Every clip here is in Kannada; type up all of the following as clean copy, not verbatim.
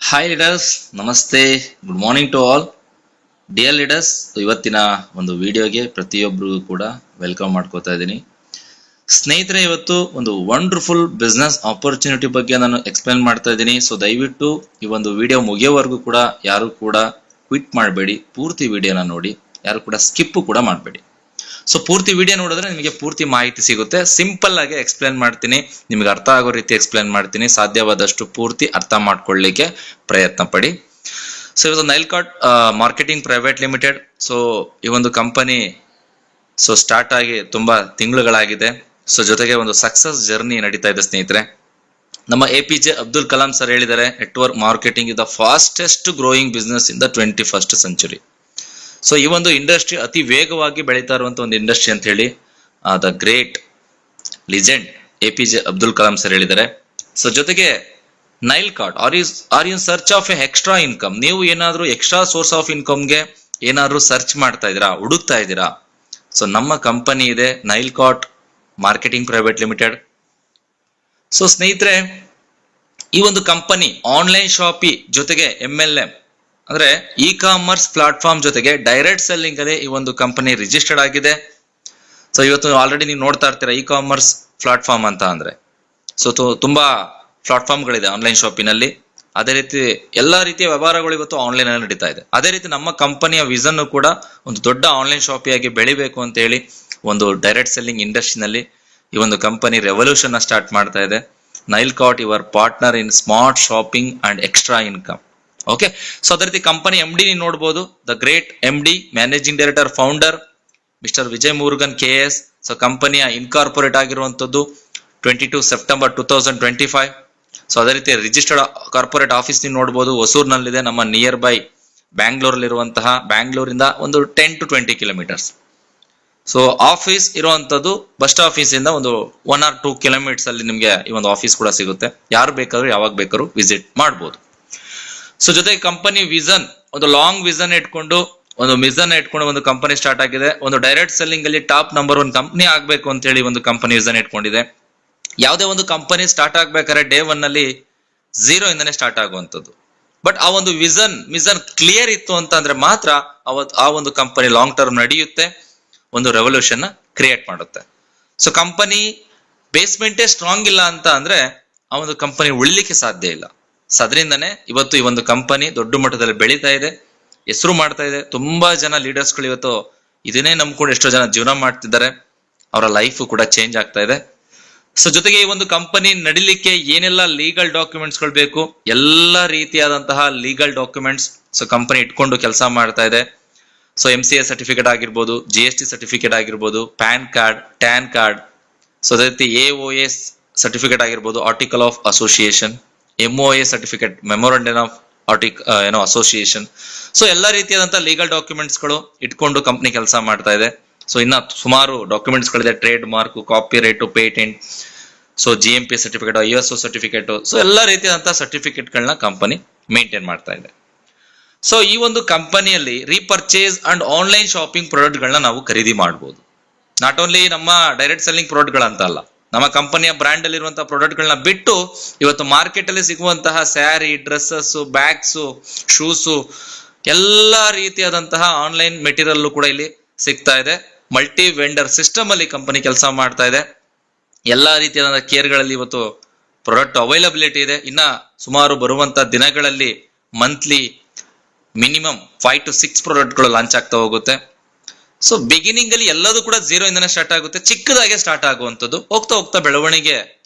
ಹಾಯ್ ಲೀಡರ್ಸ್, ನಮಸ್ತೆ, good morning to all dear leaders. ಇವತ್ತಿನ ಒಂದು ವಿಡಿಯೋಗೆ ಪ್ರತಿಯೊಬ್ಬರಿಗೂ ಕೂಡ ವೆಲ್ಕಮ್ ಮಾಡ್ಕೋತಾ ಇದ್ದೀನಿ. ಸ್ನೇಹಿತರೆ, ಇವತ್ತು ಒಂದು ವಂಡರ್ಫುಲ್ ಬಿಸ್ನೆಸ್ ಆಪರ್ಚುನಿಟಿ ಬಗ್ಗೆ ನಾನು ಎಕ್ಸ್ಪ್ಲೇನ್ ಮಾಡ್ತಾ ಇದ್ದೀನಿ. ಸೊ ದಯವಿಟ್ಟು ಈ ಒಂದು ವಿಡಿಯೋ ಮುಗಿಯೋವರೆಗೂ ಕೂಡ ಯಾರು ಕೂಡ ಕ್ವಿಟ್ ಮಾಡಬೇಡಿ, ಪೂರ್ತಿ ವಿಡಿಯೋನ ನೋಡಿ, ಯಾರು ಕೂಡ ಸ್ಕಿಪ್ ಕೂಡ ಮಾಡಬೇಡಿ. ಸೊ ಪೂರ್ತಿ ವಿಡಿಯೋ ನೋಡಿದ್ರೆ ನಿಮಗೆ ಪೂರ್ತಿ ಮಾಹಿತಿ ಸಿಗುತ್ತೆ. ಸಿಂಪಲ್ ಆಗಿ ಎಕ್ಸ್ಪ್ಲೇನ್ ಮಾಡ್ತೀನಿ, ನಿಮ್ಗೆ ಅರ್ಥ ಆಗೋ ರೀತಿ ಎಕ್ಸ್ಪ್ಲೇನ್ ಮಾಡ್ತೀನಿ. ಸಾಧ್ಯವಾದಷ್ಟು ಪೂರ್ತಿ ಅರ್ಥ ಮಾಡ್ಕೊಳ್ಳಿಕ್ಕೆ ಪ್ರಯತ್ನ ಪಡಿ. ಸೊ ಇವತ್ತು ನೈಲ್ಕಾಟ್ ಮಾರ್ಕೆಟಿಂಗ್ ಪ್ರೈವೇಟ್ ಲಿಮಿಟೆಡ್, ಸೊ ಈ ಒಂದು ಕಂಪನಿ ಸ್ಟಾರ್ಟ್ ಆಗಿ ತುಂಬಾ ತಿಂಗಳುಗಳಾಗಿದೆ. ಸೊ ಜೊತೆಗೆ ಒಂದು ಸಕ್ಸಸ್ ಜರ್ನಿ ನಡೀತಾ ಇದೆ ಸ್ನೇಹಿತರೆ. ನಮ್ಮ APJ ಅಬ್ದುಲ್ ಕಲಾಂ ಸರ್ ಹೇಳಿದ್ದಾರೆ, network marketing is the fastest growing business in the 21st century. So ಈ ಒಂದು ಇಂಡಸ್ಟ್ರಿ ಅತಿ ವೇಗವಾಗಿ ಬೆಳೀತಾ ಇರುವಂತ ಒಂದು ಇಂಡಸ್ಟ್ರಿ ಅಂತ ಹೇಳಿ the great legend APJ Abdul Kalam sir ಹೇಳಿದ್ದಾರೆ. ಸೊ ಜೊತೆಗೆ ನೈಲ್ಕಾಟ್ are in search of a extra income. ನೀವು ಏನಾದ್ರೂ ಎಕ್ಸ್ಟ್ರಾ ಸೋರ್ಸ್ ಆಫ್ ಇನ್ಕಮ್ಗೆ ಏನಾದ್ರೂ ಸರ್ಚ್ ಮಾಡ್ತಾ ಇದ್ದೀರಾ, ಹುಡುಕ್ತಾ ಇದ್ದೀರಾ, ಸೊ ನಮ್ಮ ಕಂಪನಿ ಇದೆ ನೈಲ್ಕಾಟ್ ಮಾರ್ಕೆಟಿಂಗ್ ಪ್ರೈವೇಟ್ ಲಿಮಿಟೆಡ್. ಸೊ ಸ್ನೇಹಿತರೆ, ಈ ಒಂದು ಕಂಪನಿ ಆನ್ಲೈನ್ ಶಾಪಿ ಜೊತೆಗೆ MLM ಅಂದ್ರೆ ಇ ಕಾಮರ್ಸ್ ಪ್ಲಾಟ್ಫಾರ್ಮ್ ಜೊತೆಗೆ ಡೈರೆಕ್ಟ್ ಸೆಲ್ಲಿಂಗ್ ಅಲ್ಲಿ ಈ ಒಂದು ಕಂಪನಿ ರಿಜಿಸ್ಟರ್ಡ್ ಆಗಿದೆ. ಸೊ ಇವತ್ತು ಆಲ್ರೆಡಿ ನೀವು ನೋಡ್ತಾ ಇರ್ತೀರಾ ಇ ಕಾಮರ್ಸ್ ಪ್ಲಾಟ್ಫಾರ್ಮ್ ಅಂತ ಅಂದ್ರೆ. ಸೊ ತುಂಬಾ ಪ್ಲಾಟ್ಫಾರ್ಮ್ಗಳಿದೆ ಆನ್ಲೈನ್ ಶಾಪಿನಲ್ಲಿ. ಅದೇ ರೀತಿ ಎಲ್ಲಾ ರೀತಿಯ ವ್ಯವಹಾರಗಳು ಇವತ್ತು ಆನ್ಲೈನ್ ಅಲ್ಲಿ ನಡೀತಾ ಇದೆ. ಅದೇ ರೀತಿ ನಮ್ಮ ಕಂಪನಿಯ ವಿಷನ್ ಕೂಡ ಒಂದು ದೊಡ್ಡ ಆನ್ಲೈನ್ ಶಾಪಿಯಾಗಿ ಬೆಳಿಬೇಕು ಅಂತ ಹೇಳಿ ಒಂದು ಡೈರೆಕ್ಟ್ ಸೆಲ್ಲಿಂಗ್ ಇಂಡಸ್ಟ್ರಿನಲ್ಲಿ ಈ ಒಂದು ಕಂಪನಿ ರೆವಲ್ಯೂಷನ್ ಸ್ಟಾರ್ಟ್ ಮಾಡ್ತಾ ಇದೆ. ನೈಲ್ಕಾಟ್ your partner in smart shopping and extra income. Okay, so ಅದೇ ರೀತಿ ಕಂಪನಿ MD ನೀವು ನೋಡಬಹುದು, the great MD managing director founder mister Vijay Murugan KS. So ಕಂಪನಿಯ ಇನ್ಕಾರ್ಪೊರೇಟ್ ಆಗಿರುವಂತದ್ದು 22 ಸೆಪ್ಟೆಂಬರ್ 2025. ಸೊ ಅದೇ ರೀತಿ ರಿಜಿಸ್ಟರ್ಡ್ ಕಾರ್ಪೊರೇಟ್ ಆಫೀಸ್ ನೀವು ನೋಡಬಹುದು, ಹೊಸೂರಿನಲ್ಲಿದೆ, ನಮ್ಮ ನಿಯರ್ ಬೈ ಬ್ಯಾಂಗ್ಳೂರಲ್ಲಿ ಇರುವಂತಹ, ಬ್ಯಾಂಗ್ಳೂರಿಂದ ಒಂದು 10 to 20 ಕಿಲೋಮೀಟರ್ಸ್. ಸೊ ಆಫೀಸ್ ಇರುವಂತದ್ದು ಬಸ್ ಆಫೀಸ್ ಇಂದ ಒಂದು 1 or 2 ಕಿಲೋಮೀಟರ್ಸ್ ಅಲ್ಲಿ ನಿಮ್ಗೆ ಈ ಒಂದು ಆಫೀಸ್ ಕೂಡ ಸಿಗುತ್ತೆ. ಯಾರು ಬೇಕಾದ್ರೂ ಯಾವಾಗ ಬೇಕಾದ್ರೂ ವಿಸಿಟ್ ಮಾಡಬಹುದು. ಸೊ ಜೊತೆಗೆ ಕಂಪನಿ ವಿಷನ್, ಒಂದು ಲಾಂಗ್ ವಿಷನ್ ಇಟ್ಕೊಂಡು ಒಂದು ಮಿಷನ್ ಇಟ್ಕೊಂಡು ಒಂದು ಕಂಪನಿ ಸ್ಟಾರ್ಟ್ ಆಗಿದೆ. ಒಂದು ಡೈರೆಕ್ಟ್ ಸೆಲ್ಲಿಂಗ್ ಅಲ್ಲಿ ಟಾಪ್ ನಂಬರ್ 1 ಕಂಪನಿ ಆಗ್ಬೇಕು ಅಂತ ಹೇಳಿ ಒಂದು ಕಂಪನಿ ವಿಷನ್ ಇಟ್ಕೊಂಡಿದೆ. ಯಾವುದೇ ಒಂದು ಕಂಪನಿ ಸ್ಟಾರ್ಟ್ ಆಗ್ಬೇಕಾದ್ರೆ ಡೇ 1 ಅಲ್ಲಿ 0 ಇಂದನೇ ಸ್ಟಾರ್ಟ್ ಆಗುವಂತದ್ದು. ಬಟ್ ಆ ಒಂದು ಮಿಷನ್ ಕ್ಲಿಯರ್ ಇತ್ತು ಅಂತ ಅಂದ್ರೆ ಮಾತ್ರ ಆ ಒಂದು ಕಂಪನಿ ಲಾಂಗ್ ಟರ್ಮ್ ನಡೆಯುತ್ತೆ, ಒಂದು ರೆವಲ್ಯೂಷನ್ ಕ್ರಿಯೇಟ್ ಮಾಡುತ್ತೆ. ಸೊ ಕಂಪನಿ ಬೇಸ್ಮೆಂಟೇ ಸ್ಟ್ರಾಂಗ್ ಇಲ್ಲ ಅಂತ ಅಂದ್ರೆ ಆ ಒಂದು ಕಂಪನಿ ಉಳಿಲಿಕ್ಕೆ ಸಾಧ್ಯ ಇಲ್ಲ. ಸೊ ಅದರಿಂದನೇ ಇವತ್ತು ಈ ಒಂದು ಕಂಪನಿ ದೊಡ್ಡ ಮಟ್ಟದಲ್ಲಿ ಬೆಳೀತಾ ಇದೆ, ಹೆಸರು ಮಾಡ್ತಾ ಇದೆ. ತುಂಬಾ ಜನ ಲೀಡರ್ಸ್ಗಳು ಇವತ್ತು ಇದನ್ನೇ ನಂಬ್ಕೊಂಡು ಎಷ್ಟೋ ಜನ ಜೀವನ ಮಾಡ್ತಿದ್ದಾರೆ, ಅವರ ಲೈಫ್ ಕೂಡ ಚೇಂಜ್ ಆಗ್ತಾ ಇದೆ. ಸೊ ಜೊತೆಗೆ ಈ ಒಂದು ಕಂಪನಿ ನಡಿಲಿಕ್ಕೆ ಏನೆಲ್ಲ ಲೀಗಲ್ ಡಾಕ್ಯುಮೆಂಟ್ಸ್ ಗಳು ಬೇಕು, ಎಲ್ಲ ರೀತಿಯಾದಂತಹ ಲೀಗಲ್ ಡಾಕ್ಯುಮೆಂಟ್ಸ್ ಸೊ ಕಂಪನಿ ಇಟ್ಕೊಂಡು ಕೆಲಸ ಮಾಡ್ತಾ ಇದೆ. ಸೊ MCA ಸರ್ಟಿಫಿಕೇಟ್ ಆಗಿರ್ಬೋದು, GST ಸರ್ಟಿಫಿಕೇಟ್ ಆಗಿರ್ಬೋದು, PAN card, tan card, so ಅದೇ ರೀತಿ AOS ಸರ್ಟಿಫಿಕೇಟ್ ಆಗಿರ್ಬೋದು, article of association, MOA certificate, memorandum of association. So ಎಲ್ಲಾ ರೀತಿಯಾದಂತಹ ಲೀಗಲ್ ಡಾಕ್ಯುಮೆಂಟ್ಸ್ ಗಳು ಇಟ್ಕೊಂಡು ಕಂಪನಿ ಕೆಲಸ ಮಾಡ್ತಾ ಇದೆ. ಸೊ ಇನ್ನ ಸುಮಾರು ಡಾಕ್ಯುಮೆಂಟ್ಸ್ ಗಳಿದೆ, trademark, copyright, patent, so GMP certificate, ISO certificate, so ಎಲ್ಲಾ ರೀತಿಯಾದಂತಹ ಸರ್ಟಿಫಿಕೇಟ್ ಗಳನ್ನ ಕಂಪನಿ ಮೇಂಟೈನ್ ಮಾಡ್ತಾ ಇದೆ. ಸೊ ಈ ಒಂದು ಕಂಪನಿಯಲ್ಲಿ repurchase and online shopping product ಗಳನ್ನ ನಾವು ಖರೀದಿ ಮಾಡಬಹುದು. ನಾಟ್ ಓನ್ಲಿ ನಮ್ಮ ಡೈರೆಕ್ಟ್ ಸೆಲ್ಲಿಂಗ್ ಪ್ರಾಡಕ್ಟ್ ಗಳಂತ ಅಲ್ಲ, ನಮ್ಮ ಕಂಪನಿಯ ಬ್ರ್ಯಾಂಡ್ ಅಲ್ಲಿ ಇರುವಂತಹ ಪ್ರಾಡಕ್ಟ್ ಗಳನ್ನ ಬಿಟ್ಟು ಇವತ್ತು ಮಾರ್ಕೆಟ್ ಅಲ್ಲಿ ಸಿಗುವಂತಹ ಸ್ಯಾರಿ, ಡ್ರೆಸ್ಸಸ್, ಬ್ಯಾಗ್ಸ್, ಶೂಸ್, ಎಲ್ಲಾ ರೀತಿಯಾದಂತಹ ಆನ್ಲೈನ್ ಮೆಟೀರಿಯಲ್ ಕೂಡ ಇಲ್ಲಿ ಸಿಗ್ತಾ ಇದೆ. ಮಲ್ಟಿ ವೆಂಡರ್ ಸಿಸ್ಟಮ್ ಅಲ್ಲಿ ಕಂಪನಿ ಕೆಲಸ ಮಾಡ್ತಾ ಇದೆ. ಎಲ್ಲಾ ರೀತಿಯಾದ ಕೇರ್ಗಳಲ್ಲಿ ಇವತ್ತು ಪ್ರಾಡಕ್ಟ್ ಅವೈಲಬಿಲಿಟಿ ಇದೆ. ಇನ್ನ ಸುಮಾರು ಬರುವಂತಹ ದಿನಗಳಲ್ಲಿ ಮಂತ್ಲಿ ಮಿನಿಮಮ್ 5 to 6 ಪ್ರಾಡಕ್ಟ್ಗಳು ಲಾಂಚ್ ಆಗ್ತಾ ಹೋಗುತ್ತೆ. ಸೊ ಬಿಗಿನಿಂಗ್ ಅಲ್ಲಿ ಎಲ್ಲದೂ ಕೂಡ 0 ಇಂದನೇ ಸ್ಟಾರ್ಟ್ ಆಗುತ್ತೆ, ಚಿಕ್ಕದಾಗೆ ಸ್ಟಾರ್ಟ್ ಆಗುವಂಥದ್ದು. ಹೋಗ್ತಾ ಹೋಗ್ತಾ ಬೆಳವಣಿಗೆ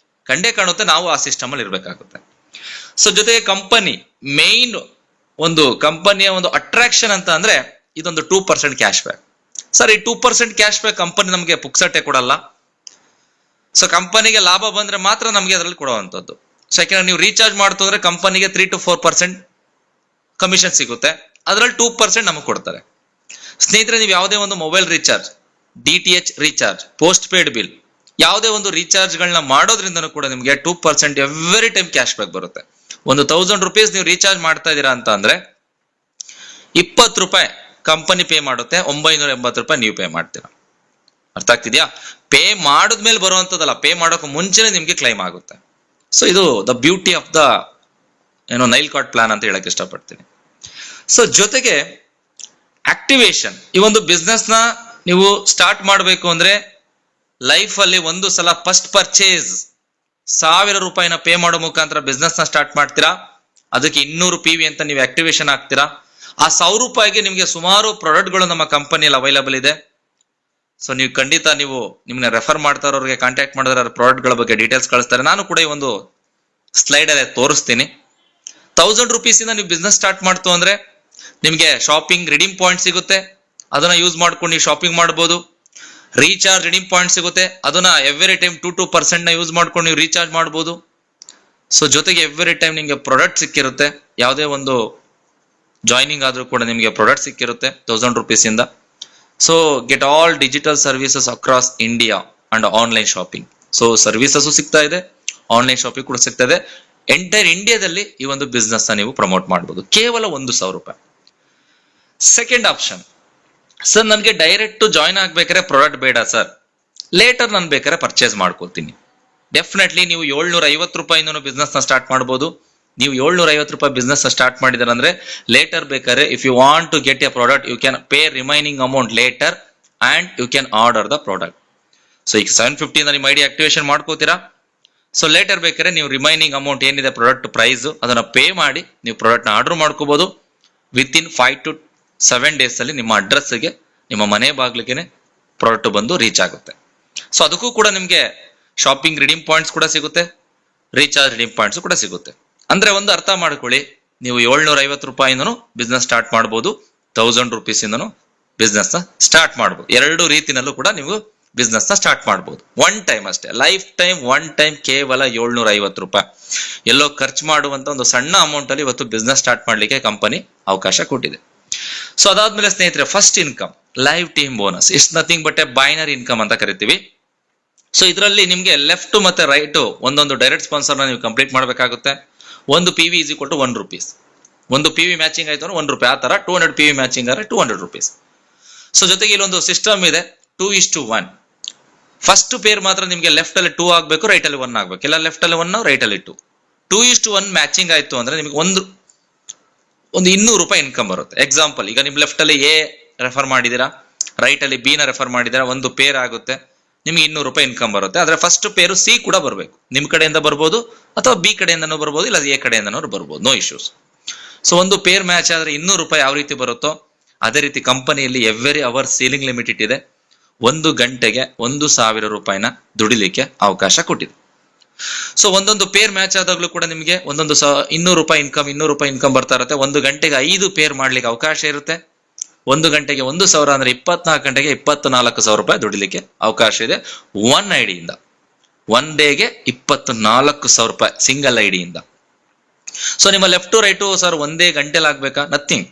ಕಂಡೇ ಕಾಣುತ್ತೆ, ನಾವು ಆ ಸಿಸ್ಟಮ್ ಅಲ್ಲಿ ಇರ್ಬೇಕಾಗುತ್ತೆ. ಸೊ ಜೊತೆಗೆ ಕಂಪನಿ ಮೇನ್ ಒಂದು ಕಂಪನಿಯ ಒಂದು ಅಟ್ರಾಕ್ಷನ್ ಅಂತ ಅಂದ್ರೆ ಇದೊಂದು 2% ಕ್ಯಾಶ್ ಬ್ಯಾಕ್. ಸರ್, ಈ 2% ಕ್ಯಾಶ್ ಬ್ಯಾಕ್ ಕಂಪನಿ ನಮಗೆ ಪುಕ್ಸಟ್ಟೆ ಕೊಡಲ್ಲ. ಸೊ ಕಂಪನಿಗೆ ಲಾಭ ಬಂದ್ರೆ ಮಾತ್ರ ನಮಗೆ ಅದರಲ್ಲಿ ಕೊಡುವಂಥದ್ದು. ಸೊ ಯಾಕೆಂದ್ರೆ ನೀವು ರೀಚಾರ್ಜ್ ಮಾಡ್ತಂದ್ರೆ ಕಂಪನಿಗೆ 3 to 4% ಕಮಿಷನ್ ಸಿಗುತ್ತೆ, ಅದರಲ್ಲಿ 2% ನಮಗೆ ಕೊಡ್ತಾರೆ. ಸ್ನೇಹಿತರೆ, ನೀವು ಯಾವುದೇ ಒಂದು mobile recharge, DTH recharge, post paid bill, ಯಾವುದೇ ಒಂದು ರೀಚಾರ್ಜ್ ಗಳನ್ನ ಮಾಡೋದ್ರಿಂದನೂ ಕೂಡ ನಿಮಗೆ 2% ಎವ್ರಿ ಟೈಮ್ ಕ್ಯಾಶ್ ಬ್ಯಾಕ್ ಬರುತ್ತೆ. ಒಂದು 1000 ರೂಪೀಸ್ ನೀವು ರೀಚಾರ್ಜ್ ಮಾಡ್ತಾ ಇದ್ದೀರಾ ಅಂತ ಅಂದ್ರೆ 20 ರೂಪಾಯಿ ಕಂಪನಿ ಪೇ ಮಾಡುತ್ತೆ, 980 ರೂಪಾಯಿ ನೀವು ಪೇ ಮಾಡ್ತೀರಾ. ಅರ್ಥ ಆಗ್ತಿದ್ಯಾ? ಪೇ ಮಾಡಿದ್ಮೇಲೆ ಬರುವಂತದ್ದಲ್ಲ, ಪೇ ಮಾಡೋಕೆ ಮುಂಚೆನೆ ನಿಮ್ಗೆ ಕ್ಲೈಮ್ ಆಗುತ್ತೆ. ಸೊ ಇದು ದ ಬ್ಯೂಟಿ ಆಫ್ ದ ಏನೋ ನೈಲ್ ಕಾರ್ಡ್ ಪ್ಲಾನ್ ಅಂತ ಹೇಳಕ್ ಇಷ್ಟಪಡ್ತೀನಿ. ಸೊ ಜೊತೆಗೆ ಆಕ್ಟಿವೇಶನ್, ಈ ಒಂದು ಬಿಸ್ನೆಸ್ ನ ನೀವು ಸ್ಟಾರ್ಟ್ ಮಾಡಬೇಕು ಅಂದ್ರೆ ಲೈಫ್ ಅಲ್ಲಿ ಒಂದು ಸಲ ಫಸ್ಟ್ ಪರ್ಚೇಸ್ ₹1000 ಪೇ ಮಾಡೋ ಮುಖಾಂತರ ಬಿಸ್ನೆಸ್ ನ ಸ್ಟಾರ್ಟ್ ಮಾಡ್ತೀರಾ. ಅದಕ್ಕೆ 200 PV ಅಂತ ನೀವು ಆಕ್ಟಿವೇಶನ್ ಆಗ್ತೀರಾ. ಆ ₹1000 ನಿಮ್ಗೆ ಸುಮಾರು ಪ್ರಾಡಕ್ಟ್ಗಳು ನಮ್ಮ ಕಂಪನಿಯಲ್ಲಿ ಅವೈಲಬಲ್ ಇದೆ. ಸೊ ನೀವು ಖಂಡಿತ ನೀವು ನಿಮ್ನ ರೆಫರ್ ಮಾಡ್ತಾ ಇರೋರಿಗೆ ಕಾಂಟ್ಯಾಕ್ಟ್ ಮಾಡಿದ್ರೆ ಪ್ರಾಡಕ್ಟ್ಗಳ ಬಗ್ಗೆ ಡೀಟೇಲ್ಸ್ ಕಳಿಸ್ತಾರೆ. ನಾನು ಕೂಡ ಈ ಒಂದು ಸ್ಲೈಡ್ ಅಲ್ಲಿ ತೋರಿಸ್ತೀನಿ. ₹1000 ಇಂದ ನೀವು ಬಿಸ್ನೆಸ್ ಸ್ಟಾರ್ಟ್ ಮಾಡ್ತು ಅಂದ್ರೆ ನಿಮ್ಗೆ ಶಾಪಿಂಗ್ ರಿಡೀಮ್ ಪಾಯಿಂಟ್ ಸಿಗುತ್ತೆ, ಅದನ್ನ ಯೂಸ್ ಮಾಡ್ಕೊಂಡು ನೀವು ಶಾಪಿಂಗ್ ಮಾಡ್ಬೋದು. ರೀಚಾರ್ಜ್ ರಿಡೀಮ್ ಪಾಯಿಂಟ್ ಸಿಗುತ್ತೆ, ಅದನ್ನ ಎವ್ರಿ ಟೈಮ್ 2% ನ ಯೂಸ್ ಮಾಡ್ಕೊಂಡು ನೀವು ರೀಚಾರ್ಜ್ ಮಾಡ್ಬೋದು. ಸೊ ಜೊತೆಗೆ ಎವ್ರಿ ಟೈಮ್ ನಿಮ್ಗೆ ಪ್ರಾಡಕ್ಟ್ ಸಿಕ್ಕಿರುತ್ತೆ. ಯಾವುದೇ ಒಂದು ಜಾಯ್ನಿಂಗ್ ಆದ್ರೂ ಕೂಡ ನಿಮ್ಗೆ ಪ್ರಾಡಕ್ಟ್ ಸಿಕ್ಕಿರುತ್ತೆ ₹1000 ಇಂದ. So get all digital services across India and online shopping. So services ಸಿಗ್ತಾ ಇದೆ, ಆನ್ಲೈನ್ ಶಾಪಿಂಗ್ ಕೂಡ ಸಿಗ್ತಾ ಇದೆ. ಎಂಟೈರ್ ಇಂಡಿಯಾದಲ್ಲಿ ಈ ಒಂದು ಬಿಸ್ನೆಸ್ ನ ನೀವು ಪ್ರಮೋಟ್ ಮಾಡಬಹುದು ಕೇವಲ ₹1,000. ಸೆಕೆಂಡ್ ಆಪ್ಷನ್, ಸರ್ ನನಗೆ ಡೈರೆಕ್ಟ್ ಜಾಯ್ನ್ ಆಗ್ಬೇಕಾದ್ರೆ ಪ್ರಾಡಕ್ಟ್ ಬೇಡ ಸರ್, ಲೇಟರ್ ನಾನು ಬೇಕಾದ್ರೆ ಪರ್ಚೇಸ್ ಮಾಡ್ಕೊಳ್ತೀನಿ. ಡೆಫಿನೆಟ್ಲಿ ನೀವು ₹750 ಬಿಸ್ನೆಸ್ ನ ಸ್ಟಾರ್ಟ್ ಮಾಡಬಹುದು. ನೀವು ₹750 ಬಿಸ್ನೆಸ್ ಸ್ಟಾರ್ಟ್ ಮಾಡಿದಾರೆ ಅಂದ್ರೆ ಲೇಟರ್ ಬೇಕಾದ್ರೆ if you want to get a product you can pay remaining amount later and you can order the product. So ಈಗ 750 ನಿಮ್ಮ ಐಡಿ ಆಕ್ಟಿವೇಶನ್ ಮಾಡ್ಕೋತೀರಾ. ಸೊ ಲೇಟರ್ ಬೇಕಾದ್ರೆ ನೀವು ರಿಮೈನಿಂಗ್ ಅಮೌಂಟ್ ಏನಿದೆ ಪ್ರಾಡಕ್ಟ್ ಪ್ರೈಸ್ ಅದನ್ನ ಪೇ ಮಾಡಿ ನೀವು ಪ್ರಾಡಕ್ಟ್ ನ ಆರ್ಡರ್ ಮಾಡ್ಕೋಬಹುದು. ವಿತ್ ಇನ್ 5 to 7 days ಅಲ್ಲಿ ನಿಮ್ಮ ಅಡ್ರೆಸ್ಗೆ, ನಿಮ್ಮ ಮನೆ ಬಾಗ್ಲಿಗೆ ಪ್ರಾಡಕ್ಟ್ ಬಂದು ರೀಚ್ ಆಗುತ್ತೆ. ಸೊ ಅದಕ್ಕೂ ಕೂಡ ನಿಮ್ಗೆ ಶಾಪಿಂಗ್ ರಿಡೀಮ್ ಪಾಯಿಂಟ್ಸ್ ಕೂಡ ಸಿಗುತ್ತೆ, ರೀಚಾರ್ಜ್ ರಿಡೀಮ್ ಪಾಯಿಂಟ್ಸ್ ಕೂಡ ಸಿಗುತ್ತೆ. ಅಂದ್ರೆ ಒಂದು ಅರ್ಥ ಮಾಡ್ಕೊಳ್ಳಿ, ನೀವು ₹750 ಬಿಸ್ನೆಸ್ ಸ್ಟಾರ್ಟ್ ಮಾಡಬಹುದು, ₹1000 ಬಿಸ್ನೆಸ್ ನ ಸ್ಟಾರ್ಟ್ ಮಾಡಬಹುದು. ಎರಡು ರೀತಿನಲ್ಲೂ ಕೂಡ ನೀವು ಬಿಸ್ನೆಸ್ ನ ಸ್ಟಾರ್ಟ್ ಮಾಡಬಹುದು. ಒನ್ ಟೈಮ್ ಅಷ್ಟೇ, ಲೈಫ್ ಟೈಮ್ ಒನ್ ಟೈಮ್ ಕೇವಲ ₹750. ಎಲ್ಲೋ ಖರ್ಚು ಮಾಡುವಂತ ಒಂದು ಸಣ್ಣ ಅಮೌಂಟ್ ಅಲ್ಲಿ ಇವತ್ತು ಬಿಸ್ನೆಸ್ ಸ್ಟಾರ್ಟ್ ಮಾಡ್ಲಿಕ್ಕೆ ಕಂಪನಿ ಅವಕಾಶ ಕೊಟ್ಟಿದೆ. ಸೊ ಅದಾದ್ಮೇಲೆ ಸ್ನೇಹಿತರೆ, first income live team bonus. It's nothing but A binary income ಅಂತ ಕರಿತೀವಿ. ಸೊ ಇದರಲ್ಲಿ ನಿಮ್ಗೆ ಲೆಫ್ಟ್ ಮತ್ತೆ ರೈಟ್ ಒಂದೊಂದು ಡೈರೆಕ್ಟ್ ಸ್ಪಾನ್ಸರ್ ನ ನೀವು ಕಂಪ್ಲೀಟ್ ಮಾಡಬೇಕಾಗುತ್ತೆ. ಒಂದು PV is equal to ₹1. ಒಂದು PV ಮ್ಯಾಚಿಂಗ್ ಆಯ್ತು ಅಂದ್ರೆ ₹1. ಆ ತರ 200 PV ಮ್ಯಾಚಿಂಗ್ ಆದ್ರೆ ₹200. ಸೊ ಜೊತೆಗೆ ಇಲ್ಲೊಂದು ಸಿಸ್ಟಮ್ ಇದೆ 2:1. ಫಸ್ಟ್ ಪೇರ್ ಮಾತ್ರ ನಿಮ್ಗೆ ಲೆಫ್ಟ್ ಅಲ್ಲಿ 2 ಆಗ್ಬೇಕು, ರೈಟ್ ಅಲ್ಲಿ 1 ಆಗ್ಬೇಕು. ಇಲ್ಲ ಲೆಫ್ಟ್ ಅಲ್ಲಿ 1, ರೈಟ್ ಅಲ್ಲಿ 2. 2:1 ಮ್ಯಾಚಿಂಗ್ ಆಯ್ತು ಅಂದ್ರೆ ನಿಮ್ಗೆ ಒಂದು ₹200 ಇನ್ಕಮ್ ಬರುತ್ತೆ. ಎಕ್ಸಾಂಪಲ್, ಈಗ ನಿಮ್ ಲೆಫ್ಟ್ ಅಲ್ಲಿ A ರೆಫರ್ ಮಾಡಿದೀರಾ, ರೈಟ್ ಅಲ್ಲಿ B ನ ರೆಫರ್ ಮಾಡಿದೀರಾ, ಒಂದು ಪೇರ್ ಆಗುತ್ತೆ, ನಿಮ್ಗೆ ₹200 ಇನ್ಕಮ್ ಬರುತ್ತೆ. ಆದ್ರೆ ಫಸ್ಟ್ ಪೇರು C ಕೂಡ ಬರಬೇಕು. ನಿಮ್ ಕಡೆಯಿಂದ ಬರ್ಬೋದು ಅಥವಾ B ಕಡೆಯಿಂದನೂ ಬರ್ಬೋದು, ಇಲ್ಲ A ಕಡೆಯಿಂದನೂ ಬರ್ಬೋದು, ನೋ ಇಶ್ಯೂಸ್. ಸೊ ಒಂದು ಪೇರ್ ಮ್ಯಾಚ್ ಆದ್ರೆ ₹200 ಯಾವ ರೀತಿ ಬರುತ್ತೋ ಅದೇ ರೀತಿ ಕಂಪನಿಯಲ್ಲಿ ಎವ್ರಿ ಅವರ್ ಸೀಲಿಂಗ್ ಲಿಮಿಟ್ ಇಟ್ಟಿದೆ. 1 ಗಂಟೆಗೆ ₹1,000 ದುಡಿಲಿಕ್ಕೆ ಅವಕಾಶ ಕೊಟ್ಟಿದೆ. ಸೊ ಒಂದೊಂದು ಪೇರ್ ಮ್ಯಾಚ್ ಆದಾಗ್ಲೂ ಕೂಡ ನಿಮಗೆ ಒಂದೊಂದು ₹200 ಇನ್ಕಮ್ ಬರ್ತಾ ಇರುತ್ತೆ. 1 ಗಂಟೆಗೆ 5 ಪೇರ್ ಮಾಡ್ಲಿಕ್ಕೆ ಅವಕಾಶ ಇರುತ್ತೆ. 1 ಗಂಟೆಗೆ 1,000 ಅಂದ್ರೆ 24 ಗಂಟೆಗೆ ₹24,000 ದುಡಿಲಿಕ್ಕೆ ಅವಕಾಶ ಇದೆ. ಒನ್ ಐಡಿಯಿಂದ ಒನ್ ಡೇಗೆ ₹24,000 ಸಿಂಗಲ್ ಐಡಿಯಿಂದ. ಸೊ ನಿಮ್ಮ ಲೆಫ್ಟ್ ರೈಟು ಸರ್ ಒಂದೇ ಗಂಟೆಲಿ ಆಗ್ಬೇಕಾ? ನಥಿಂಗ್.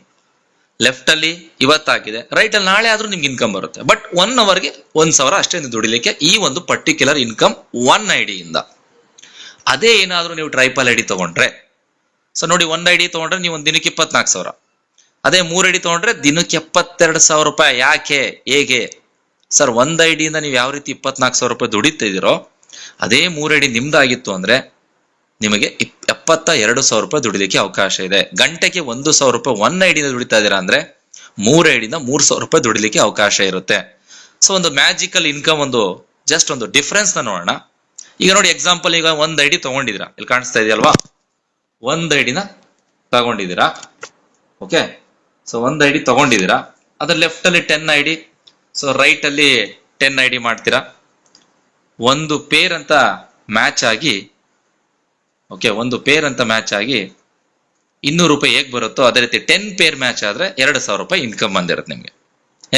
ಲೆಫ್ಟ್ ಅಲ್ಲಿ ಇವತ್ತಾಗಿದೆ, ರೈಟ್ ಅಲ್ಲಿ ನಾಳೆ ಆದ್ರೂ ನಿಮ್ಗೆ ಇನ್ಕಮ್ ಬರುತ್ತೆ. ಬಟ್ 1 ಅವರ್ಗೆ ₹1,000 ಅಷ್ಟೇ ದುಡಿಲಿಕ್ಕೆ ಈ ಒಂದು ಪರ್ಟಿಕ್ಯುಲರ್ ಇನ್ಕಮ್ ಒನ್ ಐಡಿಯಿಂದ. ಅದೇ ಏನಾದ್ರೂ ನೀವು ಟ್ರೈಪಲ್ ಐಡಿ ತಗೊಂಡ್ರೆ, ಸೊ ನೋಡಿ, 1 ಐಡಿ ತಗೊಂಡ್ರೆ ನೀವು ಒಂದು ದಿನಕ್ಕೆ 24,000. ಅದೇ 3 ಐಡಿ ತಗೊಂಡ್ರೆ ದಿನಕ್ಕೆ ₹72,000. ಯಾಕೆ, ಹೇಗೆ ಸರ್? 1 ಐಡಿಯಿಂದ ನೀವು ಯಾವ ರೀತಿ ₹24,000 ದುಡಿತಿದ್ದೀರೋ ಅದೇ 3 ಐಡಿ ನಿಮ್ದಾಗಿತ್ತು ಅಂದ್ರೆ ನಿಮಗೆ ₹72,000 ದುಡಿಲಿಕ್ಕೆ ಅವಕಾಶ ಇದೆ. ಗಂಟೆಗೆ ₹1,000 1 ಐಡಿಯಿಂದ ದುಡಿತಾ ಇದ್ದೀರಾ ಅಂದ್ರೆ 3 ಐಡಿಯಿಂದ ₹3,000 ದುಡಿಲಿಕ್ಕೆ ಅವಕಾಶ ಇರುತ್ತೆ. ಸೊ ಒಂದು ಮ್ಯಾಜಿಕಲ್ ಇನ್ಕಮ್, ಒಂದು ಜಸ್ಟ್ ಒಂದು ಡಿಫ್ರೆನ್ಸ್ ನ ನೋಡೋಣ. ಈಗ ನೋಡಿ, ಎಕ್ಸಾಂಪಲ್, ಈಗ 1 ಐಡಿ ತಗೊಂಡಿದ್ದೀರಾ, ಇಲ್ಲಿ ಕಾಣಿಸ್ತಾ ಇದೆಯಲ್ವಾ? 1 ಐಡಿನ ತಗೊಂಡಿದ್ದೀರಾ. ಓಕೆ, ಸೊ 1 ಐಡಿ ತಗೊಂಡಿದ್ದೀರಾ, ಅದ್ರ ಲೆಫ್ಟ್ ಅಲ್ಲಿ 10 ಐಡಿ, ಸೊ ರೈಟ್ ಅಲ್ಲಿ 10 ಐಡಿ ಮಾಡ್ತೀರಾ. ಒಂದು ಪೇರ್ ಅಂತ ಮ್ಯಾಚ್ ಆಗಿ, ಓಕೆ, ಒಂದು ಪೇರ್ ಅಂತ ಮ್ಯಾಚ್ ಆಗಿ ₹200 ಹೇಗ್ ಬರುತ್ತೋ ಅದೇ ರೀತಿ 10 ಪೇರ್ ಮ್ಯಾಚ್ ಆದ್ರೆ ₹2,000 ಇನ್ಕಮ್ ಬಂದಿರುತ್ತೆ ನಿಮ್ಗೆ.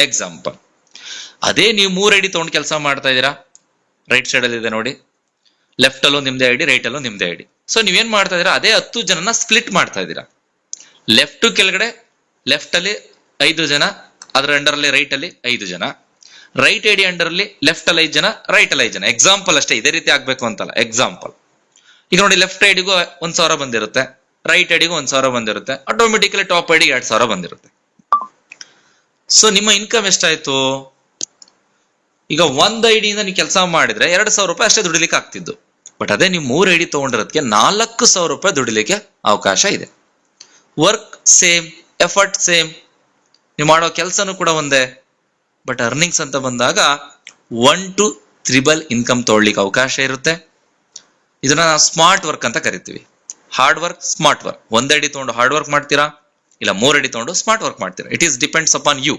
ಎಕ್ಸಾಂಪಲ್, ಅದೇ ನೀವು 3 ಐಡಿ ತಗೊಂಡು ಕೆಲಸ ಮಾಡ್ತಾ ಇದ್ದೀರಾ, ರೈಟ್ ಸೈಡ್ ಅಲ್ಲಿ ಇದೆ ನೋಡಿ, ಲೆಫ್ಟ್ ಅಲ್ಲೂ ನಿಮ್ದೇ ಐಡಿ, ರೈಟ್ ಅಲ್ಲೂ ನಿಮ್ದೇ ಐಡಿ. ಸೊ ನೀವೇನ್ ಮಾಡ್ತಾ ಇದೀರಾ, ಅದೇ 10 ಜನನ ಸ್ಪ್ಲಿಟ್ ಮಾಡ್ತಾ ಇದ್ದೀರಾ. ಲೆಫ್ಟ್ ಕೆಳಗಡೆ ಲೆಫ್ಟ್ ಅಲ್ಲಿ 5 ಜನ, ಅದರ ಅಂಡರ್ ಅಲ್ಲಿ ರೈಟ್ ಅಲ್ಲಿ 5 ಜನ, ರೈಟ್ ಐಡಿ ಅಂಡರ್ ಅಲ್ಲಿ ಲೆಫ್ಟ್ ಅಲ್ಲಿ 5 ಜನ, ರೈಟ್ ಅಲ್ಲಿ 5 ಜನ. ಎಕ್ಸಾಂಪಲ್ ಅಷ್ಟೇ, ಇದೇ ರೀತಿ ಆಗ್ಬೇಕು ಅಂತಲ್ಲ. ಎಕ್ಸಾಂಪಲ್, ಈಗ ನೋಡಿ, ಲೆಫ್ಟ್ ಐಡಿಗೂ $1,000 ಬಂದಿರುತ್ತೆ, ರೈಟ್ ಐಡಿಗೂ $1,000 ಬಂದಿರುತ್ತೆ, ಆಟೋಮೆಟಿಕಲಿ ಟಾಪ್ ಐಡಿಗೆ $2,000 ಬಂದಿರುತ್ತೆ. ಸೊ ನಿಮ್ಮ ಇನ್ಕಮ್ ಎಷ್ಟಾಯ್ತು? ಈಗ 1 ಐಡಿಯಿಂದ ನೀವು ಕೆಲಸ ಮಾಡಿದ್ರೆ $2,000 ಅಷ್ಟೇ ದುಡಿಲಿಕ್ಕೆ ಆಗ್ತಿದ್ದು. ಬಟ್ ಅದೇ ನೀವು 3 ಐಡಿ ತಗೊಂಡಿರೋದಕ್ಕೆ 4,000 ರೂಪಾಯಿ ದುಡಿಲಿಕ್ಕೆ ಅವಕಾಶ ಇದೆ. ವರ್ಕ್ ಸೇಮ್, ಎಫರ್ಟ್ ಸೇಮ್, ನೀವು ಮಾಡೋ ಕೆಲಸನೂ ಕೂಡ ಒಂದೇ. ಬಟ್ ಅರ್ನಿಂಗ್ಸ್ ಅಂತ ಬಂದಾಗ 1 to 3 ಇನ್ಕಮ್ ತಗೊಳ್ಳಿಕ್ಕೆ ಅವಕಾಶ ಇರುತ್ತೆ. ಇದನ್ನ ನಾವು ಸ್ಮಾರ್ಟ್ ವರ್ಕ್ ಅಂತ ಕರಿತೀವಿ. Hard work, smart work. 1 ID ತಗೊಂಡು ಹಾರ್ಡ್ ವರ್ಕ್ ಮಾಡ್ತೀರಾ, ಇಲ್ಲ 3 ಐಡಿ ತಗೊಂಡು ಸ್ಮಾರ್ಟ್ ವರ್ಕ್ ಮಾಡ್ತೀರಾ. It is depends upon you.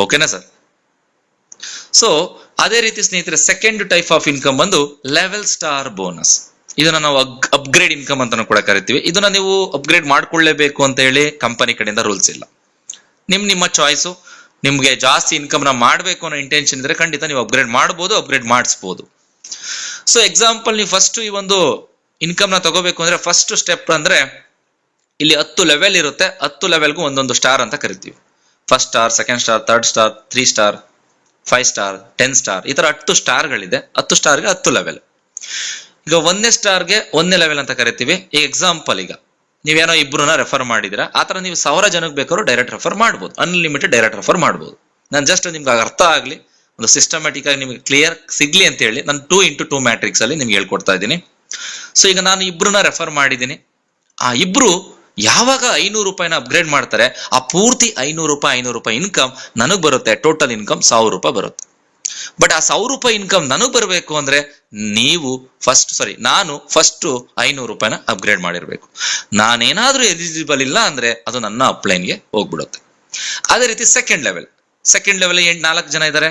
ಓಕೆನಾ ಸರ್? ಸೊ ಅದೇ ರೀತಿ ಸ್ನೇಹಿತರೆ, ಸೆಕೆಂಡ್ ಟೈಪ್ ಆಫ್ ಇನ್ಕಮ್ ಬಂದು ಲೆವೆಲ್ ಸ್ಟಾರ್ ಬೋನಸ್. ಇದನ್ನ ನಾವು ಅಪ್ಗ್ರೇಡ್ ಇನ್ಕಮ್ ಅಂತಾನು ಕೂಡ ಕರಿತೀವಿ. ಇದನ್ನ ನೀವು ಅಪ್ಗ್ರೇಡ್ ಮಾಡ್ಕೊಳ್ಳೇಬೇಕು ಅಂತ ಹೇಳಿ ಕಂಪನಿ ಕಡೆಯಿಂದ ರೂಲ್ಸ್ ಇಲ್ಲ. ನಿಮ್ಮ ಚಾಯ್ಸು. ನಿಮ್ಗೆ ಜಾಸ್ತಿ ಇನ್ಕಮ್ ನ ಮಾಡಬೇಕು ಅನ್ನೋ ಇಂಟೆನ್ಷನ್ ಇದ್ರೆ ಖಂಡಿತ ನೀವು ಅಪ್ಗ್ರೇಡ್ ಮಾಡ್ಬೋದು, ಅಪ್ಗ್ರೇಡ್ ಮಾಡಿಸ್ಬೋದು. ಸೊ ಎಕ್ಸಾಂಪಲ್, ನೀವು ಫಸ್ಟ್ ಈ ಒಂದು ಇನ್ಕಮ್ ನ ತಗೋಬೇಕು ಅಂದ್ರೆ ಫಸ್ಟ್ ಸ್ಟೆಪ್ ಅಂದ್ರೆ ಇಲ್ಲಿ 10 ಲೆವೆಲ್ ಇರುತ್ತೆ. 10 ಲೆವೆಲ್ಗೂ ಒಂದೊಂದು ಸ್ಟಾರ್ ಅಂತ ಕರಿತೀವಿ. First star, second star, third star, 3 star, 5 star, 10 star, ಈ ತರ 10 ಸ್ಟಾರ್ಗಳಿದೆ. 10 ಸ್ಟಾರ್ಗೆ 10 ಲೆವೆಲ್. ಈಗ 1ನೇ ಸ್ಟಾರ್ಗೆ 1ನೇ ಲೆವೆಲ್ ಅಂತ ಕರಿತೀವಿ. ಈ ಎಕ್ಸಾಂಪಲ್, ಈಗ ನೀವೇನೋ ಇಬ್ರನ್ನ ರೆಫರ್ ಮಾಡಿದಿರಾ, ಆತರ ನೀವು 1000 ಜನಕ್ಕೆ ಬೇಕಾದ್ರೂ ಡೈರೆಕ್ಟ್ ರೆಫರ್ ಮಾಡ್ಬೋದು, ಅನ್ಲಿಮಿಟೆಡ್ ಡೈರೆಕ್ಟ್ ರೆಫರ್ ಮಾಡ್ಬೋದು. ನಾನು ಜಸ್ಟ್ ನಿಮ್ಗೆ ಅರ್ಥ ಆಗ್ಲಿ, ಒಂದು ಸಿಸ್ಟಮ್ಯಾಟಿಕ್ ಆಗಿ ನಿಮ್ಗೆ ಕ್ಲಿಯರ್ ಸಿಗ್ಲಿ ಅಂತ ಹೇಳಿ ನಾನು 2x2 ಮ್ಯಾಟ್ರಿಕ್ಸ್ ಅಲ್ಲಿ ನಿಮ್ಗೆ ಹೇಳ್ಕೊಡ್ತಾ ಇದ್ದೀನಿ. ಸೊ ಈಗ ನಾನು ಇಬ್ರನ್ನ ರೆಫರ್ ಮಾಡಿದ್ದೀನಿ. ಆ ಇಬ್ರು ಯಾವಾಗ 500 ರೂಪಾಯಿನ ಅಪ್ಗ್ರೇಡ್ ಮಾಡ್ತಾರೆ, ಆ ಪೂರ್ತಿ 500 ರೂಪಾಯಿ ಇನ್ಕಮ್ ನನಗ್ ಬರುತ್ತೆ. ಟೋಟಲ್ ಇನ್ಕಮ್ 1000 ರೂಪಾಯಿ ಬರುತ್ತೆ. ಬಟ್ ಆ 1000 ರೂಪಾಯಿ ಇನ್ಕಮ್ ನನಗ್ ಬರಬೇಕು ಅಂದ್ರೆ ನಾನು ಫಸ್ಟ್ 500 ರೂಪಾಯಿನ ಅಪ್ಗ್ರೇಡ್ ಮಾಡಿರ್ಬೇಕು. ನಾನೇನಾದ್ರೂ ಎಲಿಜಿಬಲ್ ಇಲ್ಲ ಅಂದ್ರೆ ಅದು ನನ್ನ ಅಪ್ಲೈನ್ಗೆ ಹೋಗ್ಬಿಡುತ್ತೆ. ಅದೇ ರೀತಿ ಸೆಕೆಂಡ್ ಲೆವೆಲ್ 4 ಜನ ಇದ್ದಾರೆ.